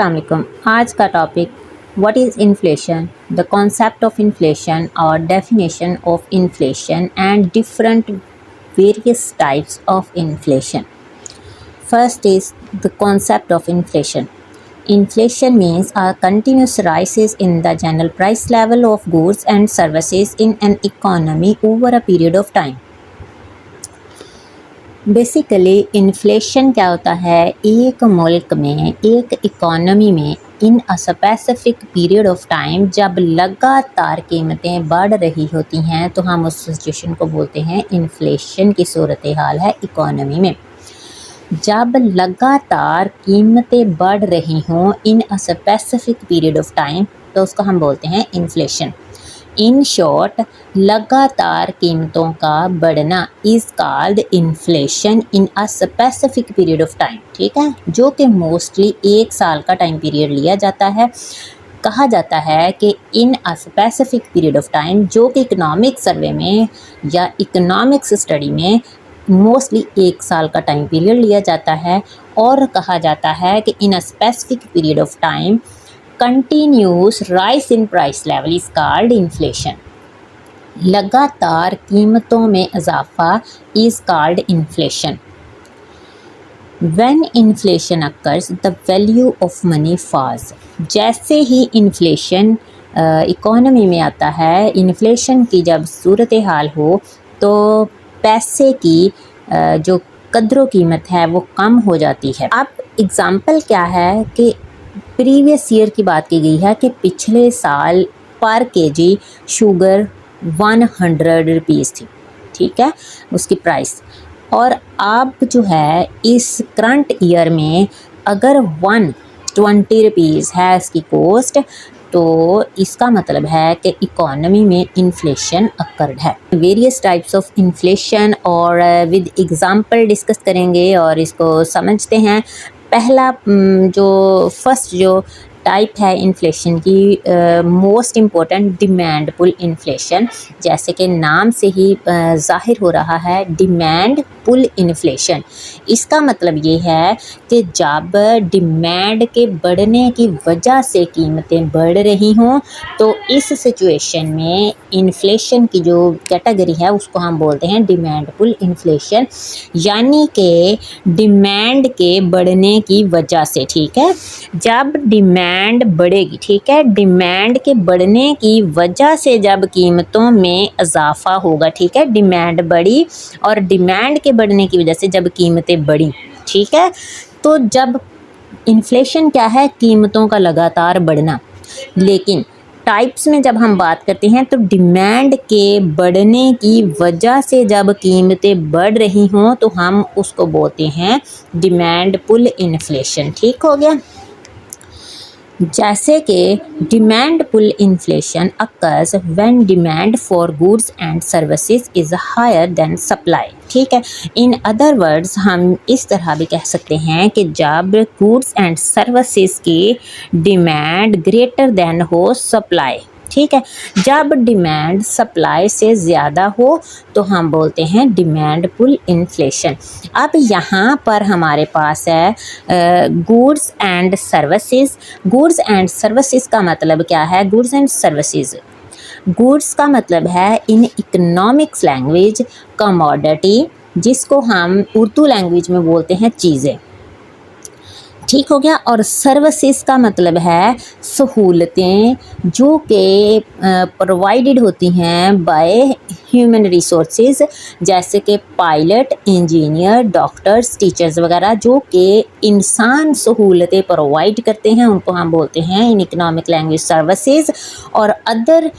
अस्सलाम वालेकुम। आज का topic what is inflation, the concept of inflation और definition of inflation and different various types of inflation. First is the concept of inflation. Inflation means a continuous rises in the general price level of goods and services in an economy over a period of time. Basically inflation क्या होता है, एक मुल्क में, एक economy में in a specific period of time जब लगातार कीमतें बढ़ रही होती हैं तो हम उस सिचुएशन को बोलते हैं इन्फ्लेशन की सूरत हाल है इकॉनमी में। जब लगातार कीमतें बढ़ रही हों in a specific period of time तो उसको हम बोलते हैं इन्फ्लेशन। इन शॉर्ट, लगातार कीमतों का बढ़ना is called inflation in a specific period of time, ठीक है, जो कि मोस्टली एक साल का टाइम पीरियड लिया जाता है। कहा जाता है कि in a specific period of time, जो कि इकोनॉमिक सर्वे में या इकोनॉमिक्स स्टडी में मोस्टली एक साल का टाइम पीरियड लिया जाता है, और कहा जाता है कि in a specific period of time continuous rise in price level is called inflation. लगातार कीमतों में इजाफा is called inflation. When inflation occurs, the value of money falls. जैसे ही इन्फ्लेशन इकोनॉमी में आता है, इन्फ्लेशन की जब सूरत हाल हो तो पैसे की जो कद्र कीमत है वो कम हो जाती है। अब एग्ज़ाम्पल क्या है कि प्रीवियस ईयर की बात की गई है कि पिछले साल पर केजी शुगर 100 रुपीज़ थी, ठीक है, उसकी प्राइस, और अब जो है इस करंट ईयर में अगर 120 रुपीज़ है इसकी कॉस्ट, तो इसका मतलब है कि इकोनॉमी में इन्फ्लेशन अकर्ड है। वेरियस टाइप्स ऑफ इन्फ्लेशन और विद एग्ज़ाम्पल डिस्कस करेंगे और इसको समझते हैं। पहला फर्स्ट जो टाइप है इन्फ्लेशन की, most important demand pull inflation, जैसे कि नाम से ही ज़ाहिर हो रहा है, डिमांड पुल इन्फ्लेशन। इसका मतलब ये है कि जब डिमांड के बढ़ने की वजह से कीमतें बढ़ रही हों तो इस सिचुएशन में इन्फ्लेशन की जो कैटेगरी है उसको हम बोलते हैं डिमांड पुल इन्फ्लेशन, यानी कि डिमांड के बढ़ने की वजह से, ठीक है, जब डिमांड बढ़ेगी, ठीक है, डिमांड के बढ़ने की वजह से जब कीमतों में इजाफा होगा, ठीक है, डिमांड बढ़ी और डिमांड के बढ़ने की वजह से जब कीमतें बढ़ी, ठीक है, तो जब इन्फ्लेशन क्या है, कीमतों का लगातार बढ़ना। लेकिन टाइप्स में जब हम बात करते हैं तो डिमांड के बढ़ने की वजह से जब कीमतें बढ़ रही हों तो हम उसको बोलते हैं डिमांड पुल इन्फ्लेशन, ठीक हो गया। जैसे कि demand pull inflation occurs when demand for goods and services is higher than supply, ठीक है। इन अदर वर्ड्स हम इस तरह भी कह सकते हैं कि जब गुड्स एंड सर्विसेज की डिमांड ग्रेटर देन हो सप्लाई, ठीक है, जब डिमांड सप्लाई से ज़्यादा हो तो हम बोलते हैं डिमांड पुल इन्फ्लेशन। अब यहाँ पर हमारे पास है goods and services. Goods and services का मतलब क्या है? गुड्स एंड सर्विसेज, गुड्स का मतलब है इन इकोनॉमिक्स लैंग्वेज कमोडिटी, जिसको हम उर्दू लैंग्वेज में बोलते हैं चीज़ें, ठीक हो गया। और सर्विसेज का मतलब है सहूलतें जो कि प्रोवाइडेड होती हैं बाय ह्यूमन रिसोर्सेज, जैसे कि पायलट, इंजीनियर, डॉक्टर्स, टीचर्स वगैरह, जो कि इंसान सहूलतें प्रोवाइड करते हैं, उनको हम बोलते हैं इन इकोनॉमिक लैंग्वेज सर्विसेज। और अदर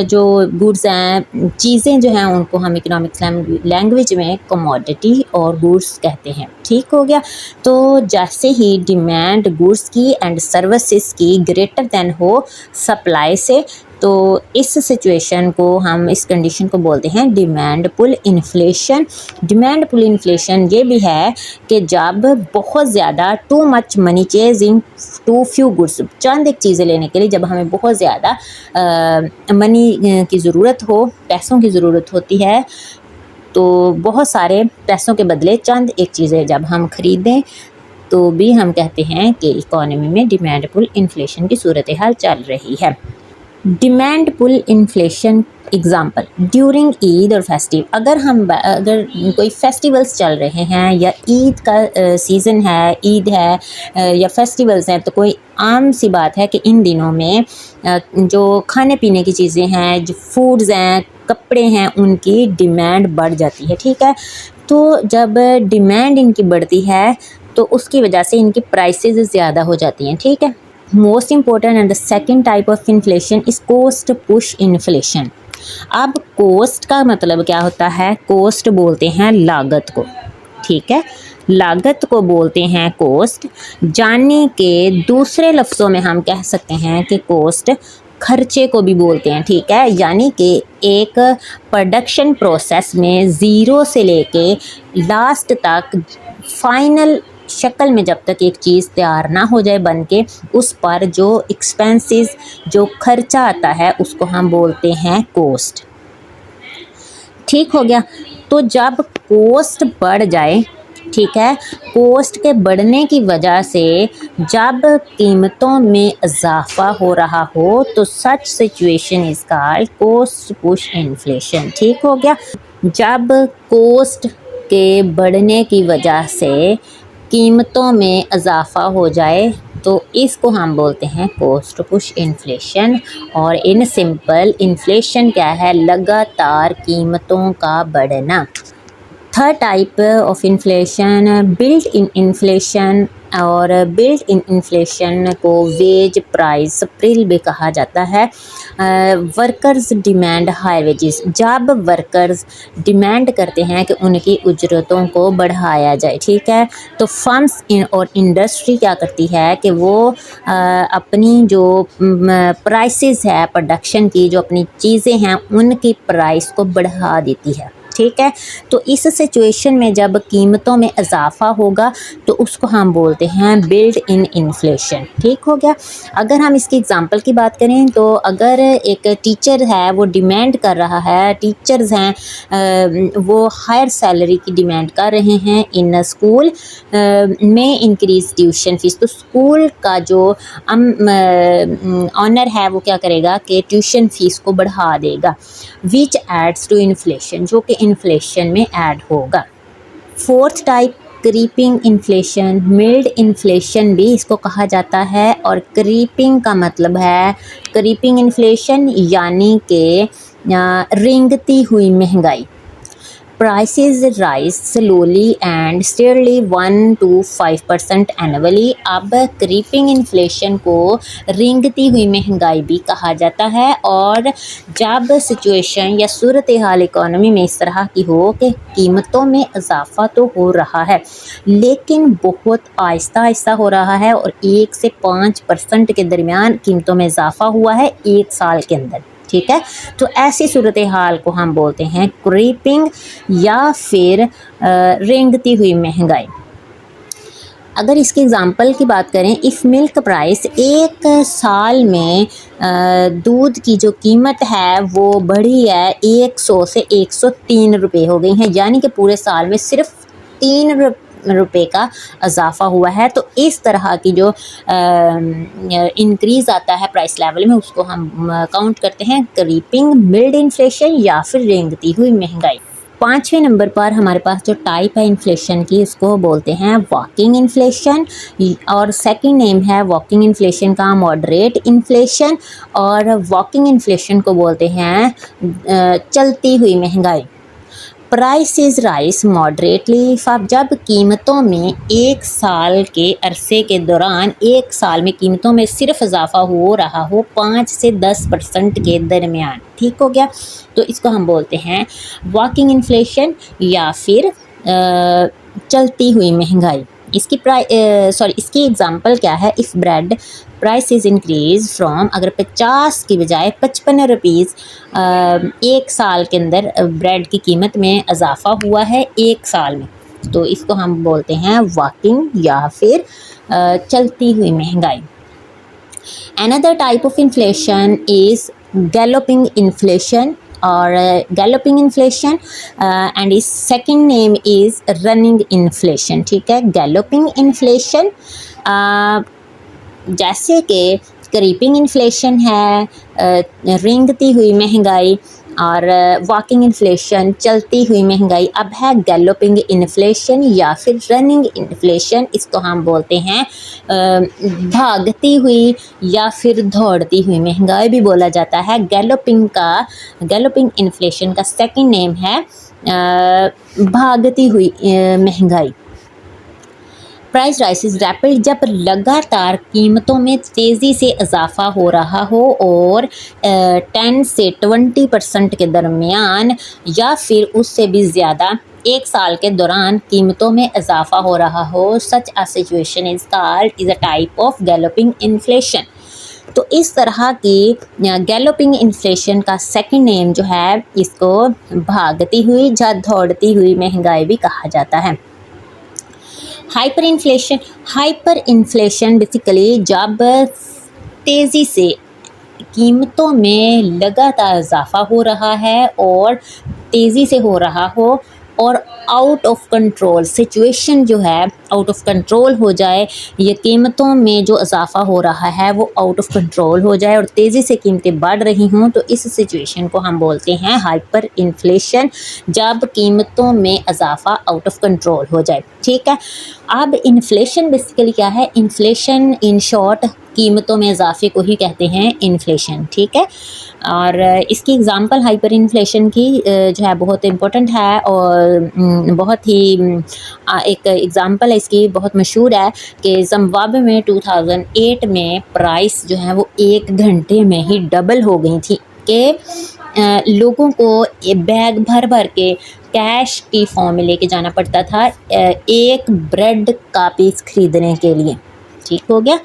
जो गुड्स हैं, चीज़ें जो हैं, उनको हम इकोनॉमिक लैंग्वेज में कमोडिटी और गुड्स कहते हैं, ठीक हो गया। तो जैसे ही डिमांड गुड्स की एंड सर्विसेज की ग्रेटर देन हो सप्लाई से, तो इस सिचुएशन को हम, इस कंडीशन को बोलते हैं demand pull inflation. Demand pull inflation ये भी है कि जब बहुत ज़्यादा too much money chasing too few goods, चंद एक चीज़ें लेने के लिए जब हमें बहुत ज़्यादा मनी की ज़रूरत हो, पैसों की ज़रूरत होती है, तो बहुत सारे पैसों के बदले चंद एक चीज़ें जब हम ख़रीदें तो भी हम कहते हैं कि इकोनॉमी में डिमांड पुल इन्फ्लेशन की सूरत हाल चल रही है। Demand pull inflation example during Eid और फेस्टिव, अगर कोई फेस्टिवल्स चल रहे हैं या ईद का सीज़न है, ईद है या फेस्टिवल्स हैं, तो कोई आम सी बात है कि इन दिनों में जो खाने पीने की चीज़ें हैं, जो फूड्स हैं, कपड़े हैं, उनकी डिमांड बढ़ जाती है। ठीक है, तो जब डिमांड इनकी बढ़ती है तो उसकी वजह से इनकी प्राइसेस ज़्यादा हो जाती हैं। ठीक है, most important and the second type of inflation is cost push inflation. अब कोस्ट का मतलब क्या होता है? कोस्ट बोलते हैं लागत को। ठीक है, लागत को बोलते हैं कोस्ट, यानी कि दूसरे लफ्ज़ों में हम कह सकते हैं कि कोस्ट खर्चे को भी बोलते हैं। ठीक है, यानी कि एक प्रोडक्शन प्रोसेस में ज़ीरो से लेके लास्ट तक फाइनल शक्ल में जब तक एक चीज़ तैयार ना हो जाए बन के, उस पर जो एक्सपेंसेस, जो खर्चा आता है, उसको हम बोलते हैं कोस्ट। ठीक हो गया, तो जब कोस्ट बढ़ जाए, ठीक है, कोस्ट के बढ़ने की वजह से जब कीमतों में इजाफा हो रहा हो तो such situation is called cost push inflation. ठीक हो गया, जब कोस्ट के बढ़ने की वजह से कीमतों में इजाफा हो जाए तो इसको हम बोलते हैं कोस्ट पुश इन्फ्लेशन। और इन सिंपल इन्फ्लेशन क्या है? लगातार कीमतों का बढ़ना। Third type of inflation built in inflation, और बिल्ट इन इन्फ्लेशन को वेज प्राइस स्प्रिल भी कहा जाता है। वर्कर्स डिमांड हाई वेजेस, जब वर्कर्स डिमांड करते हैं कि उनकी उजरतों को बढ़ाया जाए। ठीक है, तो फर्म्स और इंडस्ट्री क्या करती है कि वो अपनी जो प्राइसेस है प्रोडक्शन की, जो अपनी चीज़ें हैं, उनकी प्राइस को बढ़ा देती है। ठीक है, तो इस सिचुएशन में जब कीमतों में इजाफा होगा तो उसको हम बोलते हैं बिल्ड इन इन्फ्लेशन। ठीक हो गया, अगर हम इसकी एग्जांपल की बात करें तो अगर एक टीचर है वो डिमांड कर रहा है, टीचर्स हैं वो हायर सैलरी की डिमांड कर रहे हैं इन स्कूल में इंक्रीज ट्यूशन फीस, तो स्कूल का जो ऑनर है वो क्या करेगा कि ट्यूशन फीस को बढ़ा देगा, विच एड्स टू इन्फ्लेशन, जो कि इन्फ्लेशन में ऐड होगा। Fourth type creeping inflation, mild inflation भी इसको कहा जाता है। और क्रीपिंग का मतलब है, क्रीपिंग इन्फ्लेशन यानी कि रेंगती हुई महंगाई। Prices rise slowly and steadily 1 to 5% annually. अब क्रीपिंग इन्फ्लेशन को रेंगती हुई महंगाई भी कहा जाता है। और जब सिचुएशन या सूरत हाल इकोनॉमी में इस तरह की हो कि कीमतों में इजाफा तो हो रहा है लेकिन बहुत आहिस्ता आहिस्ता हो रहा है और 1 से 5% के दरमियान कीमतों में इजाफा हुआ है 1 साल के अंदर। ठीक है, तो ऐसी सूरत हाल को हम बोलते हैं क्रीपिंग या फिर रेंगती हुई महंगाई। अगर इसकी एग्जांपल की बात करें, इफ़ मिल्क प्राइस, एक साल में दूध की जो कीमत है वो बढ़ी है 100 से 103 रुपये हो गई हैं, यानी कि पूरे साल में सिर्फ 3 रुपए का इजाफा हुआ है। तो इस तरह की जो इंक्रीज़ आता है प्राइस लेवल में उसको हम काउंट करते हैं क्रीपिंग, मिल्ड इन्फ्लेशन या फिर रेंगती हुई महंगाई। 5वें नंबर पर हमारे पास जो टाइप है इन्फ्लेशन की, उसको बोलते हैं वॉकिंग इन्फ्लेशन, और सेकंड नेम है वॉकिंग इन्फ्लेशन का मॉडरेट इन्फ्लेशन, और वॉकिंग इन्फ्लेशन को बोलते हैं चलती हुई महंगाई। प्राइसेस राइज मॉडरेटली, जब कीमतों में 1 साल के अरसे के दौरान 1 साल में कीमतों में सिर्फ इजाफा हो रहा हो 5 से 10% के दरमियान। ठीक हो गया, तो इसको हम बोलते हैं वॉकिंग इन्फ्लेशन या फिर चलती हुई महंगाई। इसकी एग्जांपल क्या है? If bread price is increase from, अगर 50 की बजाय 55 रुपीज़ 1 साल के अंदर ब्रेड की कीमत में इजाफा हुआ है 1 साल में, तो इसको हम बोलते हैं वॉकिंग या फिर चलती हुई महंगाई। Another type of inflation is galloping inflation, और गैलोपिंग इन्फ्लेशन एंड इस second name is running inflation. ठीक है, गैलोपिंग इन्फ्लेशन जैसे कि क्रीपिंग इन्फ्लेशन है, रेंगती हुई महंगाई, और वॉकिंग इन्फ्लेशन चलती हुई महंगाई। अब है गैलोपिंग इन्फ्लेशन या फिर रनिंग इन्फ्लेशन, इसको हम बोलते हैं भागती हुई या फिर दौड़ती हुई महंगाई भी बोला जाता है। गैलोपिंग इन्फ्लेशन का सेकंड नेम है भागती हुई महंगाई। प्राइस राइसेस रैपिड, जब लगातार कीमतों में तेज़ी से इजाफा हो रहा हो और 10 से 20% के दरमियान या फिर उससे भी ज़्यादा एक साल के दौरान कीमतों में इजाफा हो रहा हो, such a situation is a type of galloping inflation. तो इस तरह की गैलोपिंग इन्फ्लेशन का सेकंड नेम जो है, इसको भागती हुई या दौड़ती हुई महंगाई भी कहा जाता है। हाइपर इन्फ्लेशन बेसिकली जब तेज़ी से कीमतों में लगातार इजाफा हो रहा है और तेज़ी से हो रहा हो और आउट ऑफ कंट्रोल सिचुएशन जो है आउट ऑफ कंट्रोल हो जाए, ये कीमतों में जो इजाफा हो रहा है वो आउट ऑफ कंट्रोल हो जाए और तेज़ी से कीमतें बढ़ रही हों, तो इस सिचुएशन को हम बोलते हैं हाइपर इन्फ्लेशन, जब कीमतों में इजाफा आउट ऑफ कंट्रोल हो जाए। ठीक है, अब इन्फ्लेशन बेसिकली क्या है? इन्फ्लेशन इन शॉर्ट कीमतों में इजाफे को ही कहते हैं इन्फ्लेशन। ठीक है, और इसकी एग्ज़ाम्पल हाइपर इन्फ्लेशन की जो है बहुत इम्पोर्टेंट है और बहुत ही एक एग्ज़ाम्पल है इसकी बहुत मशहूर है कि ज़िम्बाब्वे में 2008 में प्राइस जो है वो 1 घंटे में ही डबल हो गई थी कि लोगों को बैग भर भर के कैश की फॉर्म में लेके जाना पड़ता था एक ब्रेड का पीस खरीदने के लिए। ठीक हो गया।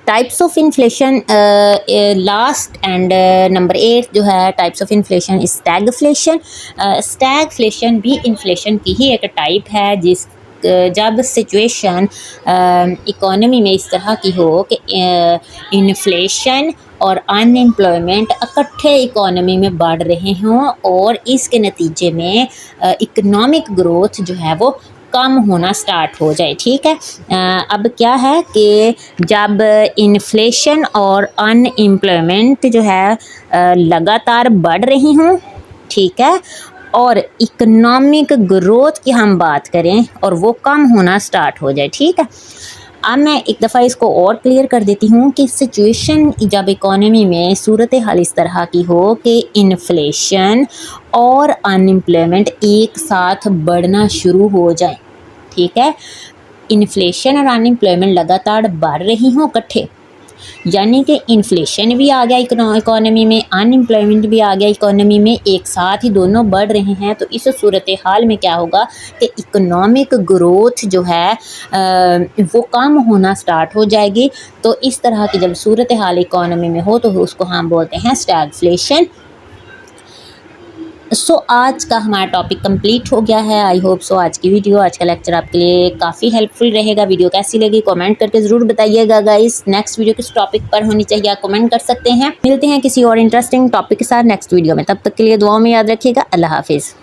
Types of inflation last and number 8 जो है types of inflation stagflation. Stagflation भी इन्फ्लेशन की ही एक टाइप है, जिस जब सिचुएशन इकोनॉमी में इस तरह की हो कि इन्फ्लेशन और अनएम्प्लॉयमेंट इकट्ठे इकोनॉमी में बढ़ रहे हों और इसके नतीजे में इकोनॉमिक ग्रोथ जो है वो कम होना स्टार्ट हो जाए। ठीक है, अब क्या है कि जब इन्फ्लेशन और अनएम्प्लॉयमेंट जो है लगातार बढ़ रही हों, ठीक है, और इकोनॉमिक ग्रोथ की हम बात करें और वो कम होना स्टार्ट हो जाए। ठीक है, अब मैं एक दफ़ा इसको और क्लियर कर देती हूँ कि सिचुएशन जब इकोनॉमी में सूरत हाल इस तरह की हो कि इन्फ्लेशन और अनएम्प्लॉयमेंट एक साथ बढ़ना शुरू हो जाए। ठीक है, इन्फ्लेशन और अनएम्प्लॉयमेंट लगातार बढ़ रही हों इकट्ठे, यानी कि इन्फ्लेशन भी आ गया इकोनॉमी में, अनएम्प्लॉयमेंट भी आ गया इकोनॉमी में, एक साथ ही दोनों बढ़ रहे हैं, तो इस सूरत हाल में क्या होगा कि इकोनॉमिक ग्रोथ जो है वो कम होना स्टार्ट हो जाएगी। तो इस तरह की जब सूरत हाल इकोनॉमी में हो तो उसको हम बोलते हैं स्टैगफ्लेशन। सो आज का हमारा टॉपिक कंप्लीट हो गया है। आई होप सो आज की वीडियो, आज का लेक्चर आपके लिए काफ़ी हेल्पफुल रहेगा। वीडियो कैसी लगी कमेंट करके ज़रूर बताइएगा गाइस। नेक्स्ट वीडियो किस टॉपिक पर होनी चाहिए आप कमेंट कर सकते हैं। मिलते हैं किसी और इंटरेस्टिंग टॉपिक के साथ नेक्स्ट वीडियो में, तब तक के लिए दुआओं में याद रखिएगा। अल्लाह हाफिज़।